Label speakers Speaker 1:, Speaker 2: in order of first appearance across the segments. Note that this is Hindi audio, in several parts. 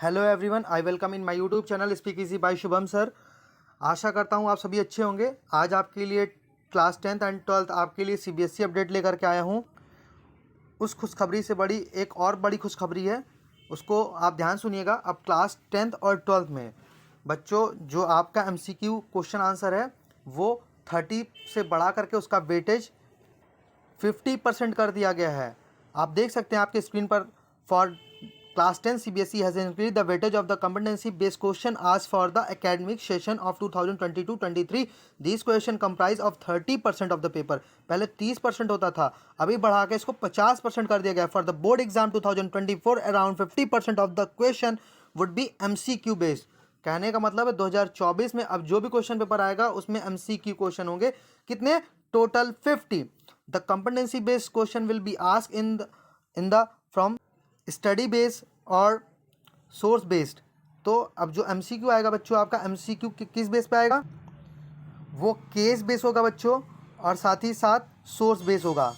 Speaker 1: Hello everyone, I welcome in my YouTube channel speak easy by Shubham sir. आशा करता हूँ आप सभी अच्छे होंगे। आज आपके लिए क्लास 10th एंड 12th आपके लिए सीबीएसई अपडेट लेकर के आया हूँ। उस खुशखबरी से बड़ी एक और बड़ी खुशखबरी है, उसको आप ध्यान सुनिएगा। अब क्लास 10th और 12th में बच्चों जो आपका एमसीक्यू क्वेश्चन आंसर है वो 30 से बढ़ा करके उसका वेटेज 50% कर दिया गया है। आप देख सकते हैं आपके स्क्रीन पर, for Class 10 CBSE has increased the weightage of the competency-based question asked for the academic session of 2022-23. These question comprise of 30% of the paper. पहले 30% होता था, अभी बढ़ा के इसको 50% कर दिया गया। For the board exam 2024, around 50% of the question would be MCQ based. कहने का मतलब है 2024 में अब जो भी क्वेश्चन पेपर आएगा उसमें MCQ क्वेश्चन होंगे। कितने? Total 50. The competency based question will be asked in the from study base और सोर्स बेस्ड। तो अब जो एमसीक्यू आएगा बच्चों, आपका एमसीक्यू किस बेस पे आएगा? वो केस बेस होगा बच्चों, और साथ ही साथ सोर्स बेस होगा।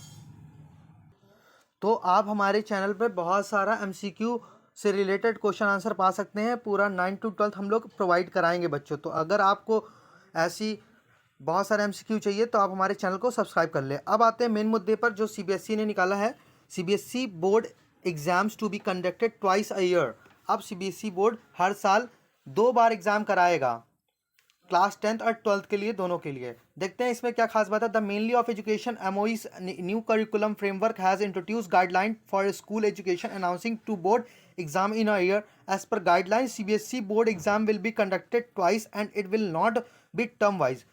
Speaker 1: तो आप हमारे चैनल पे बहुत सारा एमसीक्यू से रिलेटेड क्वेश्चन आंसर पा सकते हैं। पूरा 9 to 12 हम लोग प्रोवाइड कराएंगे बच्चों। तो अगर आपको ऐसी बहुत सारे एमसीक्यू चाहिए तो आप हमारे चैनल को सब्सक्राइब कर लें। अब आते हैं मेन मुद्दे पर जो सीबीएसई ने निकाला है। CBSE board exams to be conducted twice a year. अब सीबीएसई बोर्ड हर साल 2 बार एग्जाम कराएगा, क्लास 10th और 12th के लिए, दोनों के लिए। देखते हैं इसमें क्या खास बात है। The mainly of education MoE's new curriculum framework has introduce guideline for school education announcing two board exam in a year. As per guideline CBSE board exam will be conducted twice and it will not be term wise.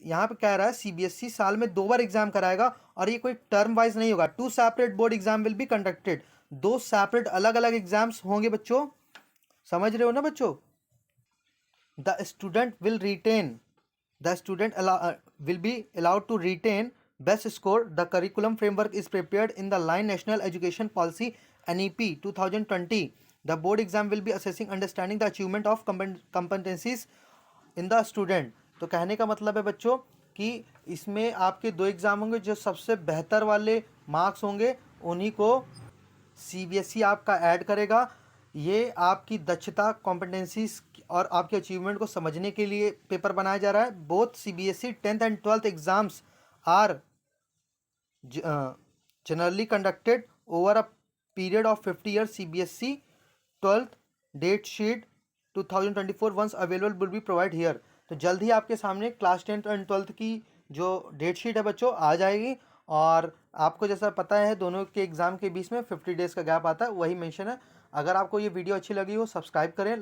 Speaker 1: यहाँ पे कह रहा है सीबीएसई साल में 2 बार एग्जाम कराएगा और ये कोई टर्म वाइज नहीं होगा। 2 separate board exam will be conducted. 2 separate अलग अलग एग्जाम्स होंगे बच्चों, समझ रहे हो ना बच्चों? The student will retain, the student will be allowed to retain best score. The curriculum framework is prepared in the line National Education Policy NEP 2020. The board exam will be assessing understanding the achievement of competencies in the student. तो कहने का मतलब है बच्चों कि इसमें आपके 2 एग्जाम होंगे, जो सबसे बेहतर वाले मार्क्स होंगे उन्हीं को सीबीएसई आपका ऐड करेगा। ये आपकी दक्षता, कॉम्पिटेंसीज और आपके अचीवमेंट को समझने के लिए पेपर बनाया जा रहा है। Both CBSE 10th and 12th exams are generally conducted over a period of 50 year. CBSE 12th date sheet 2024 once available will be provide here. तो जल्द ही आपके सामने क्लास 10th एंड 12th की जो डेट शीट है बच्चों आ जाएगी। और आपको जैसा पता है दोनों के एग्जाम के बीच में 50 डेज का गैप आता है, वही मेंशन है। अगर आपको ये वीडियो अच्छी लगी हो सब्सक्राइब करें।